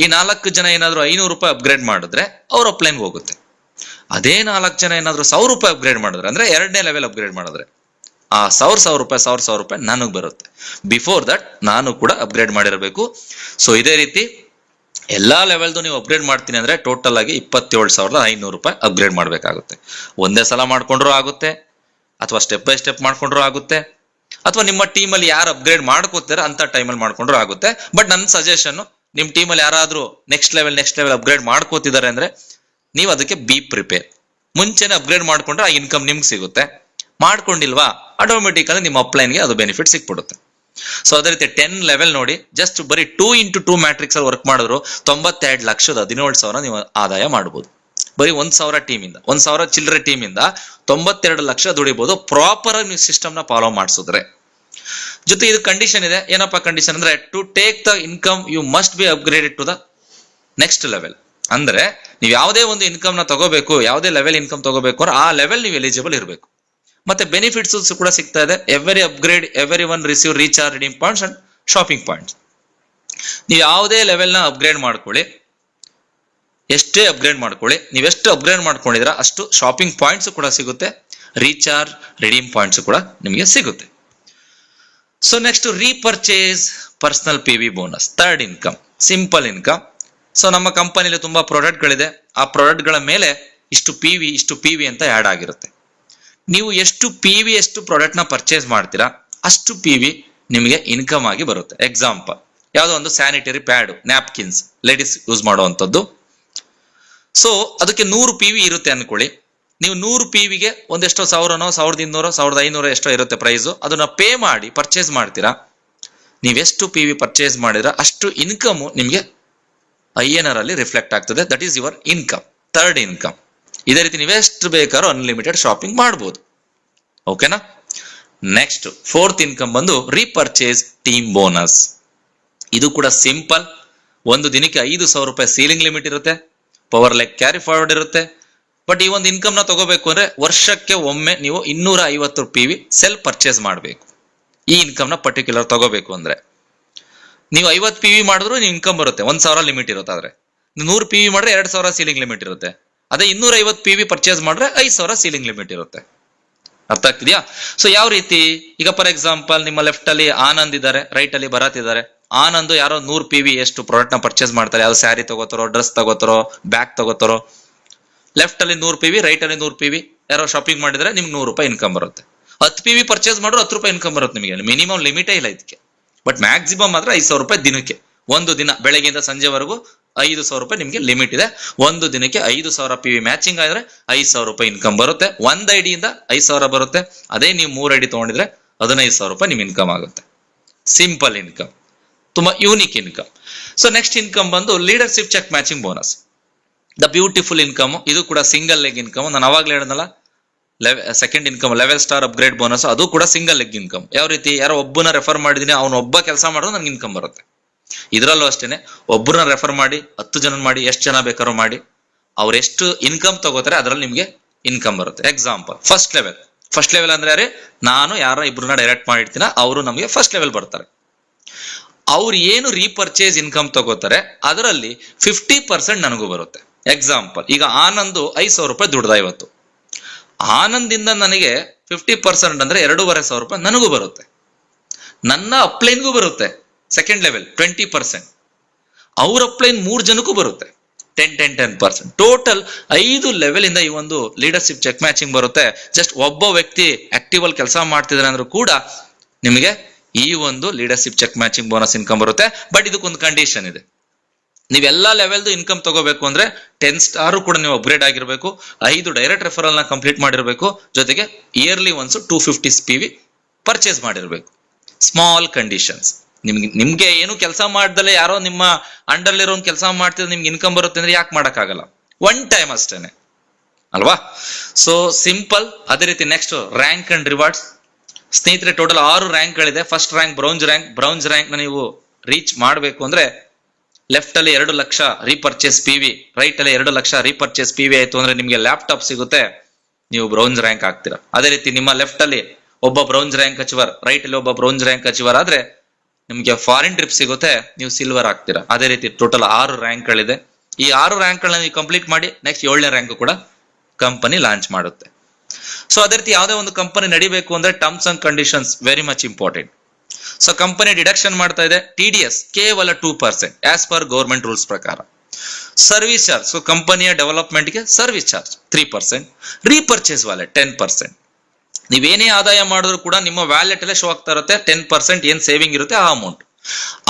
ಈ 4 ಜನ ಏನಾದ್ರು 500 ರೂಪಾಯಿ ಅಪ್ಗ್ರೇಡ್ ಮಾಡಿದ್ರೆ ಅವ್ರ ಅಪ್ಲೈನ್ಗೆ ಹೋಗುತ್ತೆ. ಅದೇ 4 ಜನ ಏನಾದ್ರು 1000 ರೂಪಾಯಿ ಅಪ್ಗ್ರೇಡ್ ಮಾಡಿದ್ರೆ, ಅಂದ್ರೆ 2ನೇ ಲೆವೆಲ್ ಅಪ್ಗ್ರೇಡ್ ಮಾಡಿದ್ರೆ, ಆ 1000 ರೂಪಾಯಿ ನನಗ್ ಬರುತ್ತೆ. ಬಿಫೋರ್ ದಟ್ ನಾನು ಕೂಡ ಅಪ್ಗ್ರೇಡ್ ಮಾಡಿರಬೇಕು. ಸೊ ಇದೇ ರೀತಿ ಎಲ್ಲಾ ಲೆವೆಲ್ದು ನೀವು ಅಪ್ಗ್ರೇಡ್ ಮಾಡ್ತೀನಿ ಅಂದ್ರೆ ಟೋಟಲ್ ಆಗಿ 27,500 ರೂಪಾಯಿ ಅಪ್ಗ್ರೇಡ್ ಮಾಡ್ಬೇಕಾಗುತ್ತೆ. ಒಂದೇ ಸಲ ಮಾಡ್ಕೊಂಡ್ರು ಆಗುತ್ತೆ, ಅಥವಾ ಸ್ಟೆಪ್ ಬೈ ಸ್ಟೆಪ್ ಮಾಡ್ಕೊಂಡ್ರು ಆಗುತ್ತೆ, ಅಥವಾ ನಿಮ್ಮ ಟೀಮಲ್ಲಿ ಯಾರು ಅಪ್ಗ್ರೇಡ್ ಮಾಡ್ಕೋತಾರೆ ಅಂತ ಟೈಮಲ್ಲಿ ಮಾಡ್ಕೊಂಡ್ರು ಆಗುತ್ತೆ. ಬಟ್ ನನ್ನ ಸಜೆಷನ್, ನಿಮ್ ಟೀಮಲ್ಲಿ ಯಾರಾದ್ರೂ ನೆಕ್ಸ್ಟ್ ಲೆವೆಲ್ ಅಪ್ಗ್ರೇಡ್ ಮಾಡ್ಕೋತಿದ್ದಾರೆ ಅಂದ್ರೆ ನೀವು ಅದಕ್ಕೆ ಬಿ ಪ್ರಿಪೇರ್. ಮುಂಚೆನೆ ಅಪ್ಗ್ರೇಡ್ ಮಾಡ್ಕೊಂಡ್ರೆ ಆ ಇನ್ಕಮ್ ನಿಮ್ಗೆ ಸಿಗುತ್ತೆ. ಮಾಡ್ಕೊಂಡಿಲ್ವಾ, ಆಟೋಮೆಟಿಕಲಿ ನಿಮ್ಮ ಅಪ್ಲೈನ್ಗೆ ಅದು ಬೆನಿಫಿಟ್ ಸಿಕ್ಬಿಡುತ್ತೆ. ಸೊ ಅದೇ ರೀತಿ 10 ಲೆವೆಲ್ ನೋಡಿ, ಜಸ್ಟ್ ಬರೀ 2x2 ಮ್ಯಾಟ್ರಿಕ್ಸ್ ಅಲ್ಲಿ ವರ್ಕ್ ಮಾಡಿದ್ರು 92,17,000 ನೀವು ಆದಾಯ ಮಾಡಬಹುದು. ಬರೀ 1,000 ಟೀಮಿಂದ, 1,000 ಚಿಲ್ಲರೆ ಟೀಮಿಂದ 92 ಲಕ್ಷ ದುಡಿಬಹುದು, ಪ್ರಾಪರ್ ಆಗಿ ನೀವು ಸಿಸ್ಟಮ್ ನ ಫಾಲೋ ಮಾಡಿಸಿದ್ರೆ. ಜೊತೆ ಇದು ಕಂಡೀಷನ್ ಇದೆ. ಏನಪ್ಪಾ ಕಂಡೀಷನ್ ಅಂದ್ರೆ, to take the income you must be upgraded to the next level. ಅಂದ್ರೆ ನೀವು ಯಾವುದೇ ಒಂದು ಇನ್ಕಮ್ ನ ತಗೋಬೇಕು, ಯಾವುದೇ ಲೆವೆಲ್ ಇನ್ಕಮ್ ತಗೋಬೇಕು ಅಂದ್ರೆ ಆ ಲೆವೆಲ್ ನೀವು ಎಲಿಜಿಬಲ್ ಇರಬೇಕು. ಮತ್ತೆ ಬೆನಿಫಿಟ್ಸ್ ಕೂಡ ಸಿಗ್ತಾ ಇದೆ. Every upgrade, every one receive recharge, redeem points and shopping points. ನೀವು ಯಾವುದೇ ಲೆವೆಲ್ ನ ಅಪ್ಗ್ರೇಡ್ ಮಾಡ್ಕೊಳ್ಳಿ, ಎಷ್ಟೇ ಅಪ್ಗ್ರೇಡ್ ಮಾಡ್ಕೊಳ್ಳಿ, ನೀವೆಷ್ಟು ಅಪ್ಗ್ರೇಡ್ ಮಾಡ್ಕೊಂಡಿದ್ರ ಅಷ್ಟು ಶಾಪಿಂಗ್ ಪಾಯಿಂಟ್ಸ್ ಕೂಡ ಸಿಗುತ್ತೆ, ರೀಚಾರ್ಜ್, ರಿಡೀಮ್ ಪಾಯಿಂಟ್ಸ್ ಕೂಡ ನಿಮಗೆ ಸಿಗುತ್ತೆ. So next, repurchase personal PV bonus, third income, simple income. So ನಮ್ಮ ಕಂಪನಿಯಲ್ಲಿ ತುಂಬಾ ಪ್ರಾಡಕ್ಟ್ಗಳಿದೆ. ಆ ಪ್ರಾಡಕ್ಟ್ಗಳ ಮೇಲೆ ಇಷ್ಟು PV ಅಂತ ಆ್ಯಡ್ ಆಗಿರುತ್ತೆ. ನೀವು ಎಷ್ಟು PV, ಎಷ್ಟು ಪ್ರಾಡಕ್ಟ್ ನ ಪರ್ಚೇಸ್ ಮಾಡ್ತೀರಾ ಅಷ್ಟು PV ನಿಮಗೆ ಇನ್ಕಮ್ ಆಗಿ ಬರುತ್ತೆ. ಎಕ್ಸಾಂಪಲ್, ಯಾವುದೋ ಒಂದು sanitary pad, napkins, ladies use ಮಾಡುವಂಥದ್ದು. ಸೊ ಅದಕ್ಕೆ 100 PV ಇರುತ್ತೆ ಅನ್ಕೊಳ್ಳಿ. ನೀವು 100 PVಗೆ ಒಂದೆಷ್ಟೋ 1000ನೋ 1200 1500 ಎಷ್ಟೋ ಇರುತ್ತೆ ಪ್ರೈಸು. ಅದನ್ನ ಪೇ ಮಾಡಿ ಪರ್ಚೇಸ್ ಮಾಡ್ತೀರಾ. ನೀವೆಷ್ಟು PV ಪರ್ಚೇಸ್ ಮಾಡಿದ್ರೆ ಅಷ್ಟು ಇನ್ಕಮ್ ನಿಮಗೆ INR ಅಲ್ಲಿ ರಿಫ್ಲೆಕ್ಟ್ ಆಗ್ತದೆ. That is your income, third income. ಇದೇ ರೀತಿ ನೀವೆಷ್ಟು ಬೇಕಾದ್ರೂ ಅನ್ಲಿಮಿಟೆಡ್ ಶಾಪಿಂಗ್ ಮಾಡ್ಬೋದು. ಓಕೆನಾ? ನೆಕ್ಸ್ಟ್, ಫೋರ್ತ್ ಇನ್ಕಮ್ ಬಂದು ರೀಪರ್ಚೇಸ್ ಟೀಮ್ ಬೋನಸ್. ಇದು ಕೂಡ ಸಿಂಪಲ್. ಒಂದು ದಿನಕ್ಕೆ 5,000 ರೂಪಾಯಿ ಸೀಲಿಂಗ್ ಲಿಮಿಟ್ ಇರುತ್ತೆ, ಪವರ್ ಲೆಗ್ ಕ್ಯಾರಿ ಫಾರ್ವರ್ಡ್ ಇರುತ್ತೆ. ಬಟ್ ಈ ಒಂದು ಇನ್ಕಮ್ ನ ತಗೋಬೇಕು ಅಂದ್ರೆ ವರ್ಷಕ್ಕೆ ಒಮ್ಮೆ ನೀವು 250 PV ಸೆಲ್ ಪರ್ಚೇಸ್ ಮಾಡಬೇಕು. ಈ ಇನ್ಕಮ್ ನ ಪರ್ಟಿಕ್ಯುಲರ್ ತಗೋಬೇಕು ಅಂದ್ರೆ ನೀವು 50 PV ಮಾಡಿದ್ರು ನೀವು ಇನ್ಕಮ್ ಬರುತ್ತೆ, 1,000 ಲಿಮಿಟ್ ಇರುತ್ತೆ. ಆದ್ರೆ 100 PV ಮಾಡಿದ್ರೆ 2,000 ಸೀಲಿಂಗ್ ಲಿಮಿಟ್ ಇರುತ್ತೆ. ಅದೇ 250 PV ಪರ್ಚೇಸ್ ಮಾಡಿದ್ರೆ 5,000 ಸೀಲಿಂಗ್ ಲಿಮಿಟ್ ಇರುತ್ತೆ. ಅರ್ಥ ಆಗ್ತಿದ್ಯಾ? ಸೊ ಯಾವ ರೀತಿ, ಈಗ ಫಾರ್ ಎಕ್ಸಾಂಪಲ್ ನಿಮ್ಮ ಲೆಫ್ಟ್ ಅಲ್ಲಿ ಆನಂದ್ ಇದ್ದಾರೆ, ರೈಟ್ ಅಲ್ಲಿ ಭರತ್ ಇದ್ದಾರೆ. ಆನಂದ್ ಯಾರೋ 100 PV ಎಷ್ಟು ಪ್ರಾಡಕ್ಟ್ ನ ಪರ್ಚೇಸ್ ಮಾಡ್ತಾರೆ, ಯಾವ್ದು ಸ್ಯಾರಿ ತಗೋತಾರೋ, ಡ್ರೆಸ್ ತಗೋತಾರೋ, ಬ್ಯಾಗ್ ತಗೋತಾರೋ. ಲೆಫ್ಟ್ ಅಲ್ಲಿ 100 PV, ರೈಟ್ ಅಲ್ಲಿ 100 PV ಯಾರೋ ಶಾಪಿಂಗ್ ಮಾಡಿದ್ರೆ ನಿಮ್ಗೆ 100 ರೂಪಾಯಿ ಇನ್ಕಮ್ ಬರುತ್ತೆ. 10 PV ಪರ್ಚೇಸ್ ಮಾಡ್ರು 10 ರೂಪಾಯಿ ಇನ್ಕಮ್ ಬರುತ್ತೆ ನಿಮಗೆ. ಮಿನಿಮಮ್ ಲಿಮಿಟೇ ಇಲ್ಲ ಇದಕ್ಕೆ. ಬಟ್ ಮ್ಯಾಕ್ಸಿಮಮ್ ಮಾತ್ರ 5,000 ರೂಪಾಯಿ ದಿನಕ್ಕೆ. ಒಂದು ದಿನ ಬೆಳಗ್ಗೆಯಿಂದ ಸಂಜೆವರೆಗೂ 5,000 ರೂಪಾಯಿ ನಿಮ್ಗೆ ಲಿಮಿಟ್ ಇದೆ. ಒಂದು ದಿನಕ್ಕೆ 5,000 PV ಮ್ಯಾಚಿಂಗ್ ಆದ್ರೆ 5,000 ರೂಪಾಯಿ ಇನ್ಕಮ್ ಬರುತ್ತೆ. ಒಂದ್ ಐಡಿಯಿಂದ 5,000 ಬರುತ್ತೆ. ಅದೇ ನೀವು 3 ಐಡಿ ತಗೊಂಡಿದ್ರೆ 15,000 ರೂಪಾಯಿ ನಿಮ್ ಇನ್ಕಮ್ ಆಗುತ್ತೆ. ಸಿಂಪಲ್ ಇನ್ಕಮ್, ತುಂಬಾ unique income. So next income ಬಂದು leadership check matching bonus. The beautiful income, ಇದು ಕೂಡ ಸಿಂಗಲ್ ಲೆಗ್ ಇನ್ಕಮ್. ನಾನು ಅವಾಗ್ಲೇ ಹೇಳಿದ್ನಲ್ಲ, second income level star upgrade bonus, ಅದು ಕೂಡ ಸಿಂಗಲ್ ಲೆಗ್ ಇನ್ಕಮ್. ಯಾವ ರೀತಿ? ಯಾರೋ ಒಬ್ಬನ ರೆಫರ್ ಮಾಡಿದೀನಿ, ಅವನು ಒಬ್ಬ ಕೆಲಸ ಮಾಡಿದ್ರು ನನ್ಗೆ ಇನ್ಕಮ್ ಬರುತ್ತೆ. ಇದರಲ್ಲೂ ಅಷ್ಟೇನೆ, ಒಬ್ಬರನ್ನ ರೆಫರ್ ಮಾಡಿ 10 ಜನ ಮಾಡಿ, ಎಷ್ಟು ಜನ ಬೇಕಾದ್ರೂ ಮಾಡಿ, ಅವ್ರು ಎಷ್ಟು ಇನ್ಕಮ್ ತಗೋತಾರೆ ಅದರಲ್ಲಿ ನಿಮ್ಗೆ ಇನ್ಕಮ್ ಬರುತ್ತೆ. ಎಕ್ಸಾಂಪಲ್, ಫಸ್ಟ್ ಲೆವೆಲ್ ಅಂದ್ರೆ ಯಾರೇ? ನಾನು ಯಾರ ಇಬ್ರನ್ನ ಡೈರೆಕ್ಟ್ ಮಾಡಿರ್ತೀನ, ಅವರು ನಮಗೆ ಫಸ್ಟ್ ಲೆವೆಲ್ ಬರ್ತಾರೆ. ಅವ್ರು ಏನು ರೀಪರ್ಚೇಸ್ ಇನ್ಕಮ್ ತಗೋತಾರೆ ಅದರಲ್ಲಿ 50% ನನಗೂ ಬರುತ್ತೆ. ಎಕ್ಸಾಂಪಲ್, ಈಗ ಆನಂದ್ 5,000 ರೂಪಾಯಿ ದುಡ್ದ ಇವತ್ತು, ಆನಂದಿಂದ ನನಗೆ 50% ಅಂದ್ರೆ 2,500 ರೂಪಾಯಿ ನನಗೂ ಬರುತ್ತೆ. ನನ್ನ ಅಪ್ಲೈನ್ಗೂ ಬರುತ್ತೆ ಸೆಕೆಂಡ್ ಲೆವೆಲ್ 20%, ಅವ್ರ ಅಪ್ಲೈನ್ 3 ಜನಕ್ಕೂ ಬರುತ್ತೆ 10%. ಟೋಟಲ್ 5 ಲೆವೆಲ್ ಇಂದ ಈ ಒಂದು ಲೀಡರ್ಶಿಪ್ ಚೆಕ್ ಮ್ಯಾಚಿಂಗ್ ಬರುತ್ತೆ. ಜಸ್ಟ್ ಒಬ್ಬ ವ್ಯಕ್ತಿ ಆಕ್ಟಿವ್ ಅಲ್ಲಿ ಕೆಲಸ ಮಾಡ್ತಿದ್ರೆ ಅಂದ್ರೂ ಕೂಡ ನಿಮಗೆ ಈ ಒಂದು leadership check matching bonus income ಬರುತ್ತೆ. ಬಟ್ ಇದಕ್ಕೊಂದು ಕಂಡೀಷನ್ ಇದೆ. ನೀವೆಲ್ಲಾ ಲೆವೆಲ್ದು ಇನ್ಕಮ್ ತಗೋಬೇಕು ಅಂದ್ರೆ 10 ಸ್ಟಾರ್ ಕೂಡ ನೀವು ಅಪ್ಗ್ರೇಡ್ ಆಗಿರ್ಬೇಕು, 5 ಡೈರೆಕ್ಟ್ ರೆಫರಲ್ ನ ಕಂಪ್ಲೀಟ್ ಮಾಡಿರ್ಬೇಕು, ಜೊತೆಗೆ ಇಯರ್ಲಿ ಒನ್ಸ್ 250 PV ಪರ್ಚೇಸ್ ಮಾಡಿರ್ಬೇಕು. Small conditions. ನಿಮ್ಗೆ ಏನು ಕೆಲಸ ಮಾಡ್ದಲೆ ಯಾರೋ ನಿಮ್ಮ ಅಂಡರ್ಲಿರೋ ಕೆಲಸ ಮಾಡ್ತಿದ್ರೆ ನಿಮ್ಗೆ ಇನ್ಕಮ್ ಬರುತ್ತೆ ಅಂದ್ರೆ ಯಾಕೆ ಮಾಡಕ್ಕಾಗಲ್ಲ? 1 ಟೈಮ್ ಅಷ್ಟೇನೆ ಅಲ್ವಾ? So simple. ಅದೇ ರೀತಿ ನೆಕ್ಸ್ಟ್ ರ್ಯಾಂಕ್ ಅಂಡ್ ರಿವಾರ್ಡ್ಸ್. ಸ್ನೇಹಿತರೆ, ಟೋಟಲ್ 6 ರ್ಯಾಂಕ್ಗಳಿದೆ. ಫಸ್ಟ್ ರ್ಯಾಂಕ್ ಬ್ರೌನ್ಸ್ ರ್ಯಾಂಕ್ ನ ನೀವು ರೀಚ್ ಮಾಡಬೇಕು ಅಂದ್ರೆ ಲೆಫ್ಟ್ ಅಲ್ಲಿ 2 ಲಕ್ಷ ರೀಪರ್ಚೇಸ್ PV, ರೈಟ್ ಅಲ್ಲಿ 2 ಲಕ್ಷ ರೀಪರ್ಚೇಸ್ PV ಆಯ್ತು ಅಂದ್ರೆ ನಿಮ್ಗೆ ಲ್ಯಾಪ್ಟಾಪ್ ಸಿಗುತ್ತೆ, ನೀವು ಬ್ರೌನ್ಸ್ ರ್ಯಾಂಕ್ ಆಗ್ತೀರಾ. ಅದೇ ರೀತಿ ನಿಮ್ಮ ಲೆಫ್ಟ್ ಅಲ್ಲಿ ಒಬ್ಬ ಬ್ರೌನ್ಸ್ ರ್ಯಾಂಕ್ ಅಚೀವರ್, ರೈಟ್ ಅಲ್ಲಿ ಒಬ್ಬ ಬ್ರೌನ್ಸ್ ರ್ಯಾಂಕ್ ಅಚೀವರ್ ಆದ್ರೆ ನಿಮ್ಗೆ ಫಾರಿನ್ ಟ್ರಿಪ್ ಸಿಗುತ್ತೆ, ನೀವು ಸಿಲ್ವರ್ ಆಗ್ತೀರಾ. ಅದೇ ರೀತಿ ಟೋಟಲ್ 6 ರ್ಯಾಂಕ್ಗಳಿದೆ. ಈ 6 ರ್ಯಾಂಕ್ಗಳನ್ನ ನೀವು ಕಂಪ್ಲೀಟ್ ಮಾಡಿ ನೆಕ್ಸ್ಟ್ 7ನೇ ರ್ಯಾಂಕ್ ಕೂಡ ಕಂಪನಿ ಲಾಂಚ್ ಮಾಡುತ್ತೆ. ಸೊ ಅದೇ ರೀತಿ ಯಾವುದೇ ಒಂದು ಕಂಪನಿ ನಡಿಬೇಕು ಅಂದ್ರೆ terms and conditions very much important. So company deduction ಮಾಡ್ತಾ ಇದೆ TDS ಕೇವಲ 2% ಆಸ್ ಪರ್ ಗೌರ್ಮೆಂಟ್ ರೂಲ್ಸ್ ಪ್ರಕಾರ. ಸರ್ವಿಸ್ ಚಾರ್ಜ್, ಸೊ ಕಂಪನಿಯ ಡೆವಲಪ್ಮೆಂಟ್ಗೆ ಸರ್ವಿಸ್ ಚಾರ್ಜ್ 3%, ರೀಪರ್ಚೇಸ್ ವ್ಯಾಲೆಟ್ 10%. ನೀವೇನೇ ಆದಾಯ ಮಾಡಿದ್ರು ಕೂಡ ನಿಮ್ಮ ವ್ಯಾಲೆಟ್ ಅಲ್ಲೇ ಶೋ ಆಗ್ತಾ ಇರುತ್ತೆ 10% ಏನ್ ಸೇವಿಂಗ್ ಇರುತ್ತೆ ಆ ಅಮೌಂಟ್.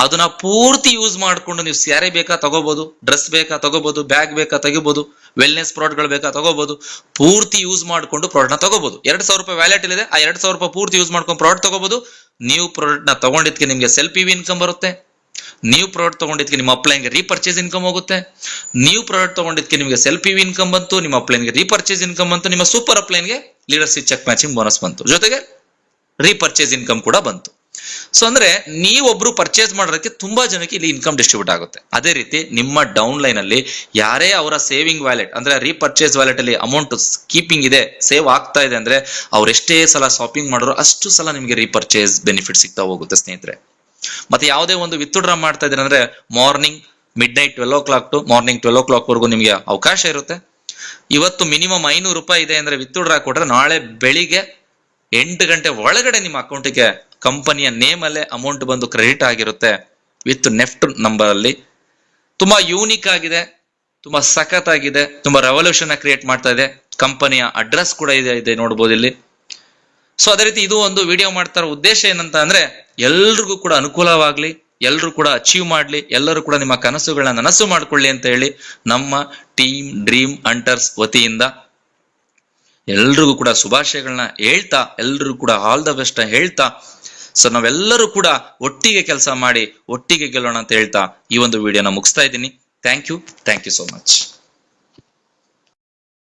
ಅದನ್ನ ಪೂರ್ತಿ ಯೂಸ್ ಮಾಡ್ಕೊಂಡು ನೀವು ಸ್ಯಾರಿ ಬೇಕಾ ತಗೋಬಹುದು, ಡ್ರೆಸ್ ಬೇಕಾ ತಗೋಬಹುದು, ಬ್ಯಾಗ್ ಬೇಕಾ ತಗೋಬಹುದು, ವೆಲ್ನೆಸ್ ಪ್ರಾಡಕ್ಟ್ಗಳು ಬೇಕಾ ತಗೋಬಹುದು. ಪೂರ್ತಿ ಯೂಸ್ ಮಾಡ್ಕೊಂಡು ಪ್ರಾಡಕ್ಟ್ ನ ತಗೋಬಹುದು. 2,000 ರೂಪಾಯಿ ವ್ಯಾಲೆಟ್ ಇದೆ, ಆ 2,000 ರೂಪಾಯಿ ಪೂರ್ತಿ ಯೂಸ್ ಮಾಡ್ಕೊಂಡು ಪ್ರಾಡಕ್ಟ್ ತಗೋಬಹುದು. ನೀವು ಪ್ರಾಡಕ್ಟ್ ನ ತಗೊಂಡಿದ್ಕೆ ನಿಮ್ಗೆ ಸೆಲ್ಫ್ PV ಇನ್ಕಮ್ ಬರುತ್ತೆ. ನೀವು ಪ್ರಾಡಕ್ಟ್ ತಗೊಂಡಿದ್ಕೆ ನಿಮ್ಮ ಅಪ್ಲೈನ್ಗೆ ರೀಪರ್ಚೇಸ್ ಇನ್ಕಮ್ ಹೋಗುತ್ತೆ. ನೀವು ಪ್ರಾಡಕ್ಟ್ ತಗೊಂಡಿದ್ಕೆ ನಿಮಗೆ ಸೆಲ್ಫ್ PV ಇನ್ಕಮ್ ಬಂತು, ನಿಮ್ಮ ಅಪ್ಲೈನ್ಗೆ ರೀಪರ್ಚೇಸ್ ಇನ್ಕಮ್ ಬಂತು, ನಿಮ್ಮ ಸೂಪರ್ ಅಪ್ಲೈನ್ಗೆ ಲೀಡರ್ಶಿಪ್ ಚೆಕ್ ಮ್ಯಾಚಿಂಗ್ ಬೋನಸ್ ಬಂತು, ಜೊತೆಗೆ ರೀಪರ್ಚೇಸ್ ಇನ್ಕಮ್ ಕೂಡ ಬಂತು. ಸೊ ಅಂದ್ರೆ ನೀವೊಬ್ರು ಪರ್ಚೇಸ್ ಮಾಡೋದಕ್ಕೆ ತುಂಬಾ ಜನಕ್ಕೆ ಇಲ್ಲಿ ಇನ್ಕಮ್ ಡಿಸ್ಟ್ರಿಬ್ಯೂಟ್ ಆಗುತ್ತೆ. ಅದೇ ರೀತಿ ನಿಮ್ಮ ಡೌನ್ ಲೈನ್ ಅಲ್ಲಿ ಯಾರೇ ಅವರ ಸೇವಿಂಗ್ ವ್ಯಾಲೆಟ್ ಅಂದ್ರೆ ರೀಪರ್ಚೇಸ್ ವ್ಯಾಲೆಟ್ ಅಲ್ಲಿ ಅಮೌಂಟ್ ಕೀಪಿಂಗ್ ಇದೆ, ಸೇವ್ ಆಗ್ತಾ ಇದೆ ಅಂದ್ರೆ ಅವ್ರು ಎಷ್ಟೇ ಸಲ ಶಾಪಿಂಗ್ ಮಾಡೋರು ಅಷ್ಟು ಸಲ ನಿಮಗೆ ರೀಪರ್ಚೇಸ್ ಬೆನಿಫಿಟ್ ಸಿಗ್ತಾ ಹೋಗುತ್ತೆ ಸ್ನೇಹಿತರೆ. ಮತ್ತೆ ಯಾವುದೇ ಒಂದು ವಿತ್ಡ್ರಾ ಮಾಡ್ತಾ ಇದ್ರೆ ಅಂದ್ರೆ morning midnight 12 o'clock to morning 12 o'clock ವರೆಗೂ ನಿಮಗೆ ಅವಕಾಶ ಇರುತ್ತೆ. ಇವತ್ತು ಮಿನಿಮಮ್ 500 ರೂಪಾಯಿ ಇದೆ ಅಂದ್ರೆ ವಿತ್ಡ್ರಾ ಕೊಟ್ರೆ ನಾಳೆ ಬೆಳಿಗ್ಗೆ 8 ಗಂಟೆ ಒಳಗಡೆ ನಿಮ್ಮ ಅಕೌಂಟಿಗೆ ಕಂಪನಿಯ ನೇಮ್ ಅಲ್ಲೇ ಅಮೌಂಟ್ ಬಂದು ಕ್ರೆಡಿಟ್ ಆಗಿರುತ್ತೆ ವಿತ್ ನೆಫ್ಟ್ ನಂಬರ್ ಅಲ್ಲಿ. ತುಂಬಾ ಯೂನಿಕ್ ಆಗಿದೆ, ತುಂಬಾ ಸಖತ್ ಆಗಿದೆ, ತುಂಬಾ ರೆವಲ್ಯೂಷನ್ ಕ್ರಿಯೇಟ್ ಮಾಡ್ತಾ ಇದೆ. ಕಂಪನಿಯ ಅಡ್ರೆಸ್ ಕೂಡ ಇದೆ ನೋಡ್ಬೋದು ಇಲ್ಲಿ. ಸೊ ಅದೇ ರೀತಿ ಇದು ಒಂದು ವಿಡಿಯೋ ಮಾಡ್ತಾ ಇರೋ ಉದ್ದೇಶ ಏನಂತ ಅಂದ್ರೆ ಎಲ್ರಿಗೂ ಕೂಡ ಅನುಕೂಲವಾಗ್ಲಿ, ಎಲ್ಲರೂ ಕೂಡ ಅಚೀವ್ ಮಾಡ್ಲಿ, ಎಲ್ಲರೂ ಕೂಡ ನಿಮ್ಮ ಕನಸುಗಳನ್ನ ನನಸು ಮಾಡ್ಕೊಳ್ಳಿ ಅಂತ ಹೇಳಿ ನಮ್ಮ ಟೀಮ್ ಡ್ರೀಮ್ ಹಂಟರ್ಸ್ ವತಿಯಿಂದ ಎಲ್ರಿಗೂ ಕೂಡ ಶುಭಾಶಯಗಳನ್ನ ಹೇಳ್ತಾ, ಎಲ್ರಿಗೂ ಕೂಡ ಆಲ್ ದ ಬೆಸ್ಟ್ ಹೇಳ್ತಾ, ಸೊ ನಾವೆಲ್ಲರೂ ಕೂಡ ಒಟ್ಟಿಗೆ ಕೆಲಸ ಮಾಡಿ ಒಟ್ಟಿಗೆ ಗೆಲ್ಲೋಣ ಅಂತ ಹೇಳ್ತಾ ಈ ಒಂದು ವಿಡಿಯೋನ ಮುಗಿಸ್ತಾ ಇದ್ದೀನಿ. Thank you so much.